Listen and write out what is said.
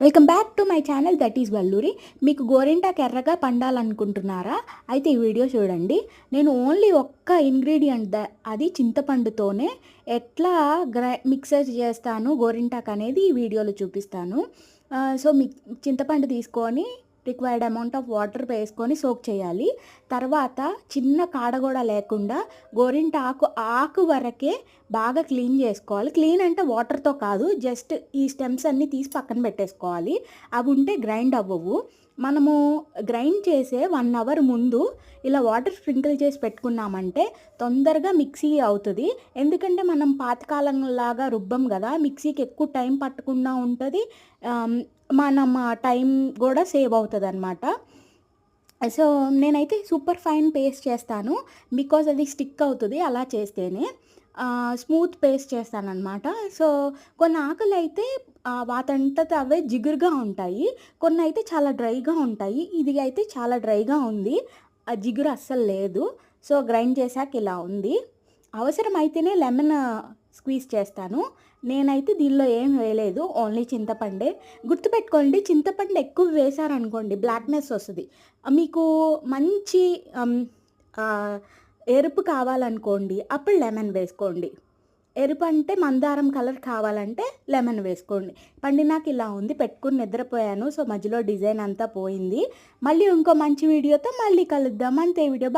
Welcome back to my channel that is Valluri. మీకు గోరింటాకు ఎర్రగా పండాలనుకుంటున్నారా? అయితే ఈ వీడియో చూడండి. నేను ఓన్లీ ఒక్క ఇంగ్రీడియంట్ అది చింతపండుతోనే ఎట్లా మిక్సర్ చేస్తాను గోరింటాకు అనేది ఈ వీడియోలో చూపిస్తాను. సో చింతపండు తీసుకొని రిక్వైర్డ్ అమౌంట్ ఆఫ్ వాటర్ వేసుకొని సోక్ చేయాలి. తర్వాత చిన్న కాడ కూడా లేకుండా గోరింటాకు ఆకు వరకే బాగా క్లీన్ చేసుకోవాలి. క్లీన్ అంటే వాటర్తో కాదు, జస్ట్ ఈ స్టెమ్స్ అన్నీ తీసి పక్కన పెట్టేసుకోవాలి. అవి ఉంటే గ్రైండ్ అవ్వవు. మనము గ్రైండ్ చేసే 1 అవర్ ముందు ఇలా వాటర్ స్ప్రింకిల్ చేసి పెట్టుకున్నామంటే తొందరగా మిక్సీ అవుతుంది. ఎందుకంటే మనం పాతకాలంలాగా రుబ్బం కదా, మిక్సీకి ఎక్కువ టైం పట్టకుండా ఉంటుంది. మనం టైం కూడా సేవ్ అవుతుంది అనమాట. సో నేనైతే సూపర్ ఫైన్ పేస్ట్ చేస్తాను, బికాజ్ అది స్టిక్ అవుతుంది అలా చేస్తేనే. Smooth paste చేస్తానన్నమాట. సో కొన్ని ఆకులు అయితే వాటంతట అవే జిగురుగా ఉంటాయి, కొన్ని అయితే చాలా డ్రైగా ఉంటాయి. ఇది అయితే చాలా డ్రైగా ఉంది, ఆ జిగురు అస్సలు లేదు. సో గ్రైండ్ చేశాక ఇలా ఉంది. అవసరమైతేనే లెమన్ స్క్వీజ్ చేస్తాను. నేనైతే దీనిలో ఏం వేయలేదు, ఓన్లీ చింతపండే. గుర్తుపెట్టుకోండి, చింతపండు ఎక్కువ వేశారనుకోండి బ్లాక్నెస్ వస్తుంది. మీకు మంచి ఎరుపు కావాలనుకోండి అప్పుడు లెమన్ వేసుకోండి. ఎరుపు అంటే మందారం కలర్ కావాలంటే లెమన్ వేసుకోండి. పండినాక ఇలా ఉంది, పెట్టుకుని నిద్రపోయాను. సో మధ్యలో డిజైన్ అంతా పోయింది. మళ్ళీ ఇంకో మంచి వీడియోతో మళ్ళీ కలుద్దాం. అంతే వీడియో.